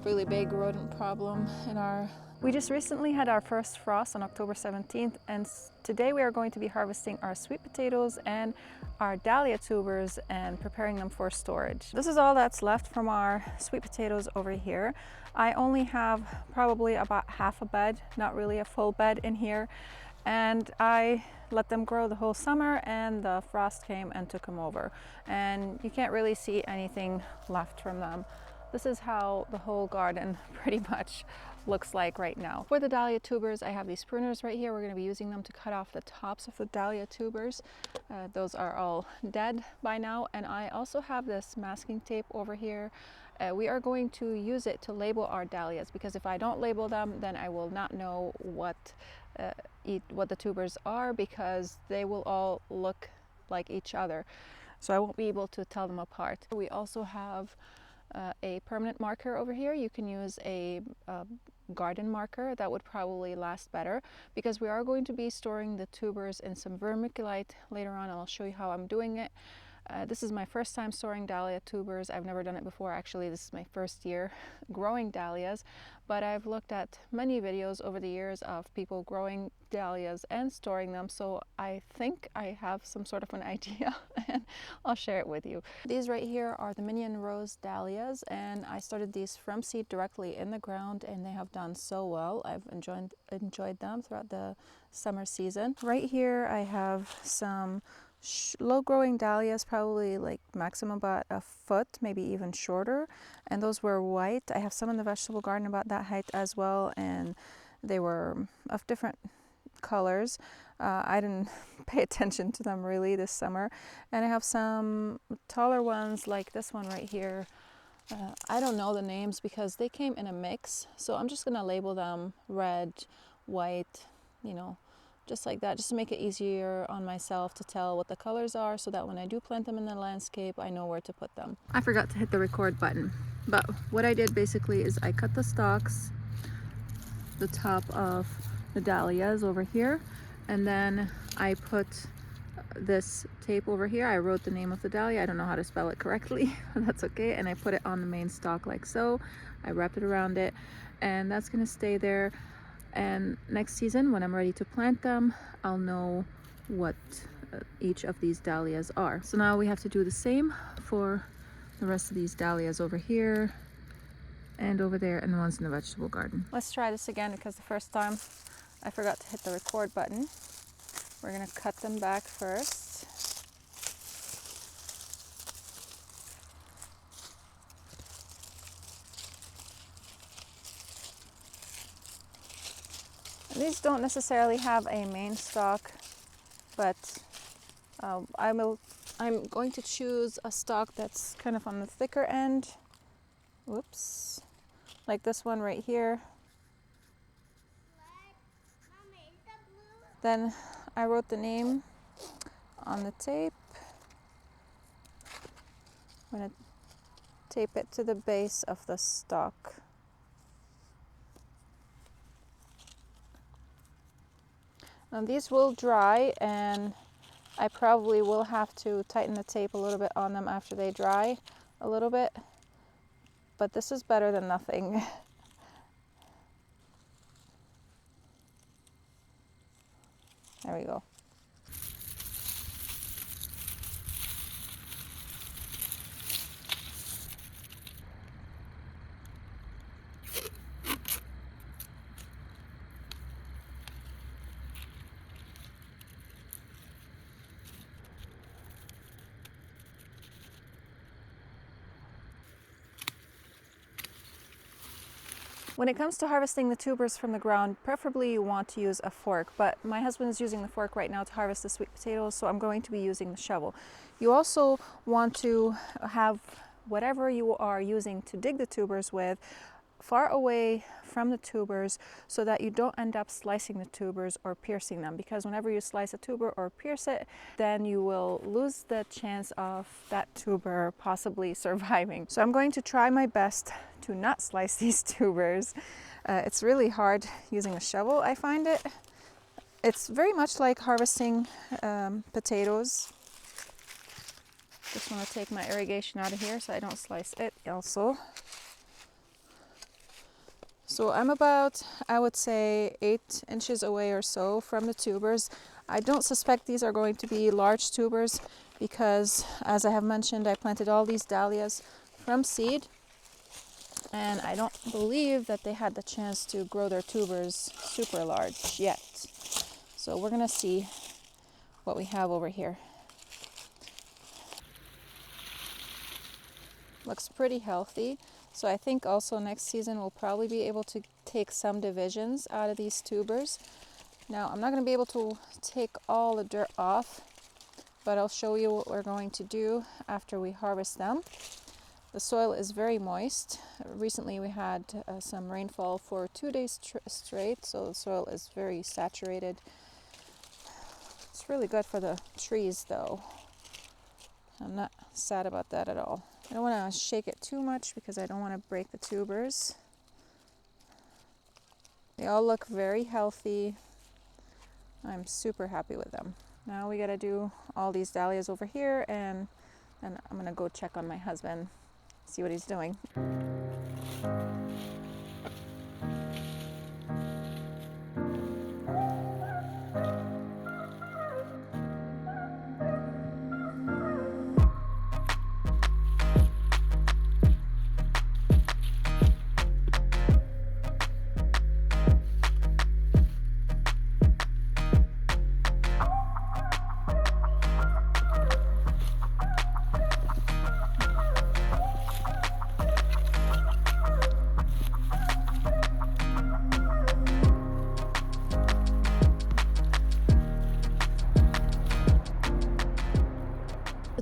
really big rodent problem in our... We just recently had our first frost on October 17th, and today we are going to be harvesting our sweet potatoes and our dahlia tubers and preparing them for storage. This is all that's left from our sweet potatoes over here. I only have probably about half a bed, not really a full bed in here, and I let them grow the whole summer, and the frost came and took them over, and you can't really see anything left from them. This is how the whole garden pretty much looks like right now. For the dahlia tubers, I have these pruners right here. We're going to be using them to cut off the tops of the dahlia tubers. Those are all dead by now. And I also have this masking tape over here. We are going to use it to label our dahlias, because if I don't label them, then I will not know what the tubers are, because they will all look like each other. So I won't be able to tell them apart. We also have a permanent marker over here. You can use a garden marker. That would probably last better, because we are going to be storing the tubers in some vermiculite later on, and I'll show you how I'm doing it. This is my first time storing dahlia tubers. I've never done it before. Actually, this is my first year growing dahlias, but I've looked at many videos over the years of people growing dahlias and storing them, so I think I have some sort of an idea, and I'll share it with you. These right here are the Minion Rose dahlias, and I started these from seed directly in the ground, and they have done so well. I've enjoyed them throughout the summer season. Right here I have some low growing dahlias, probably like maximum about a foot, maybe even shorter, and those were white. I have some in the vegetable garden about that height as well, and they were of different colors. I didn't pay attention to them really this summer. And I have some taller ones like this one right here. I don't know the names because they came in a mix, so I'm just gonna label them red, white, you know, just like that, just to make it easier on myself to tell what the colors are, so that when I do plant them in the landscape, I know where to put them. I forgot to hit the record button, but what I did basically is I cut the stalks, the top of the dahlias over here, and then I put this tape over here. I wrote the name of the dahlia. I don't know how to spell it correctly, but that's okay, and I put it on the main stalk like so. I wrapped it around it, and that's gonna stay there. And next season, when I'm ready to plant them, I'll know what each of these dahlias are. So now we have to do the same for the rest of these dahlias over here and over there, and the ones in the vegetable garden. Let's try this again, because the first time I forgot to hit the record button. We're gonna cut them back first. These don't necessarily have a main stalk, but I'm going to choose a stalk that's kind of on the thicker end. Whoops. Like this one right here. Then I wrote the name on the tape. I'm going to tape it to the base of the stalk. Now these will dry, and I probably will have to tighten the tape a little bit on them after they dry a little bit, but this is better than nothing. There we go. When it comes to harvesting the tubers from the ground, preferably you want to use a fork, but my husband is using the fork right now to harvest the sweet potatoes, so I'm going to be using the shovel. You also want to have whatever you are using to dig the tubers with far away from the tubers, so that you don't end up slicing the tubers or piercing them, because whenever you slice a tuber or pierce it, then you will lose the chance of that tuber possibly surviving. So I'm going to try my best to not slice these tubers. It's really hard using a shovel, I find it. It's very much like harvesting potatoes. Just want to take my irrigation out of here so I don't slice it also. So I'm about, I would say, 8 inches away or so from the tubers. I don't suspect these are going to be large tubers because, as I have mentioned, I planted all these dahlias from seed, and I don't believe that they had the chance to grow their tubers super large yet. So we're gonna see what we have over here. Looks pretty healthy. So I think also next season we'll probably be able to take some divisions out of these tubers. Now I'm not going to be able to take all the dirt off, but I'll show you what we're going to do after we harvest them. The soil is very moist. Recently we had some rainfall for 2 days straight, so the soil is very saturated. It's really good for the trees though. I'm not sad about that at all. I don't want to shake it too much because I don't want to break the tubers. They all look very healthy. I'm super happy with them. Now we got to do all these dahlias over here, and then I'm going to go check on my husband, see what he's doing.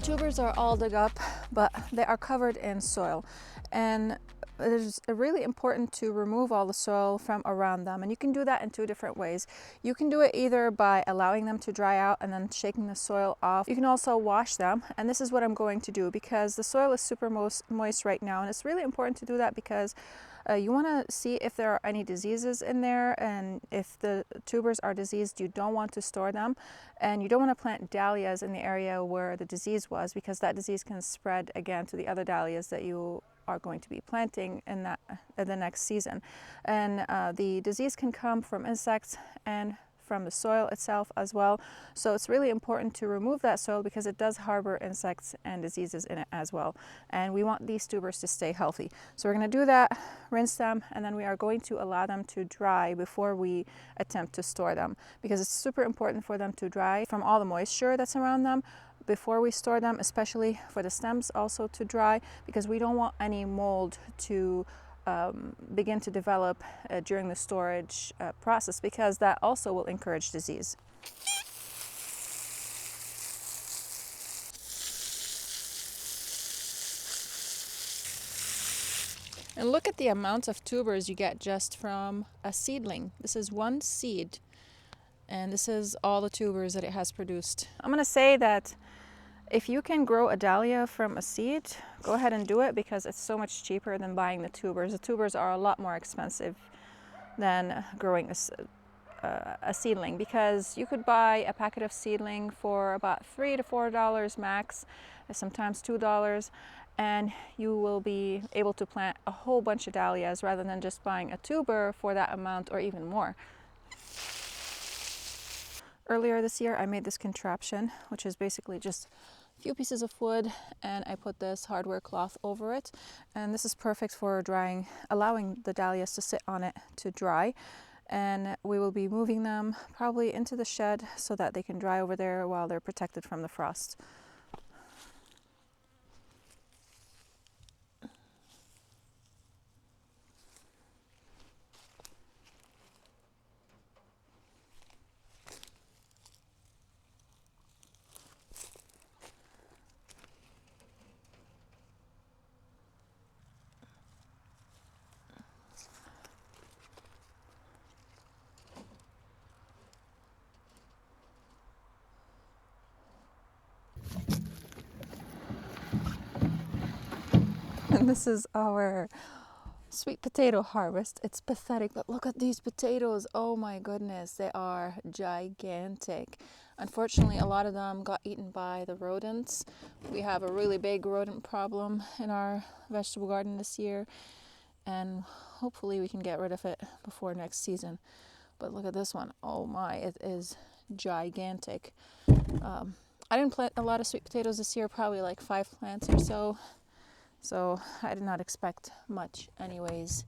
Tubers are all dug up, but they are covered in soil, and it is really important to remove all the soil from around them, and you can do that in 2 different ways. You can do it either by allowing them to dry out and then shaking the soil off. You can also wash them, and this is what I'm going to do because the soil is super moist right now, and it's really important to do that because you want to see if there are any diseases in there, and if the tubers are diseased, you don't want to store them, and you don't want to plant dahlias in the area where the disease was because that disease can spread again to the other dahlias that you are going to be planting in the next season. And the disease can come from insects and from the soil itself as well. So it's really important to remove that soil because it does harbor insects and diseases in it as well. And we want these tubers to stay healthy. So we're going to do that, rinse them, and then we are going to allow them to dry before we attempt to store them because it's super important for them to dry from all the moisture that's around them before we store them, especially for the stems also to dry because we don't want any mold to begin to develop during the storage process because that also will encourage disease. And look at the amount of tubers you get just from a seedling. This is one seed, and this is all the tubers that it has produced. I'm going to say that if you can grow a dahlia from a seed, go ahead and do it because it's so much cheaper than buying the tubers. The tubers are a lot more expensive than growing a seedling because you could buy a packet of seedling for about $3 to $4 max, sometimes $2, and you will be able to plant a whole bunch of dahlias rather than just buying a tuber for that amount or even more. Earlier this year I made this contraption, which is basically just a few pieces of wood, and I put this hardware cloth over it, and this is perfect for drying, allowing the dahlias to sit on it to dry. And we will be moving them probably into the shed so that they can dry over there while they're protected from the frost. And this is our sweet potato harvest. It's pathetic, but look at these potatoes. Oh my goodness, they are gigantic. Unfortunately, a lot of them got eaten by the rodents. We have a really big rodent problem in our vegetable garden this year, and hopefully we can get rid of it before next season. But look at this one. Oh my, it is gigantic. I didn't plant a lot of sweet potatoes this year, probably like 5 plants or so. So I did not expect much anyways.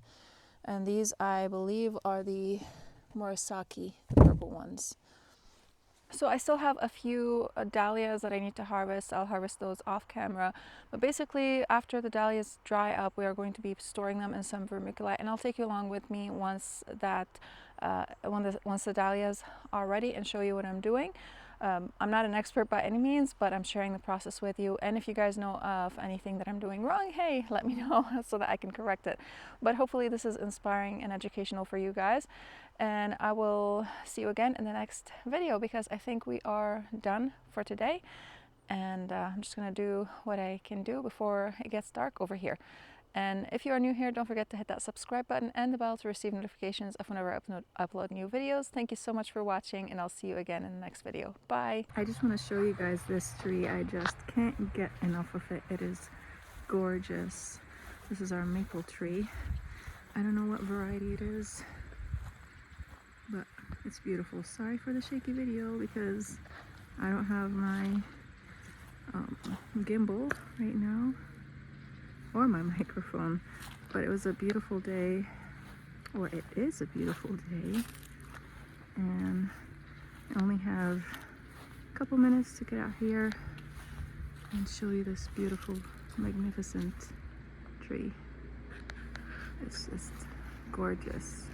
And these, I believe, are the Murasaki, the purple ones. So I still have a few dahlias that I need to harvest. I'll harvest those off camera. But basically, after the dahlias dry up, we are going to be storing them in some vermiculite, and I'll take you along with me once that once the dahlias are ready, and show you what I'm doing. I'm not an expert by any means, but I'm sharing the process with you. And if you guys know of anything that I'm doing wrong, hey, let me know so that I can correct it. But hopefully this is inspiring and educational for you guys. And I will see you again in the next video, because I think we are done for today. And I'm just going to do what I can do before it gets dark over here. And if you are new here, don't forget to hit that subscribe button and the bell to receive notifications of whenever I upload new videos. Thank you so much for watching, and I'll see you again in the next video. Bye! I just want to show you guys this tree. I just can't get enough of it. It is gorgeous. This is our maple tree. I don't know what variety it is, but it's beautiful. Sorry for the shaky video because I don't have my gimbal right now, or my microphone, but it was a beautiful day, or it is a beautiful day, and I only have a couple minutes to get out here and show you this beautiful, magnificent tree. It's just gorgeous.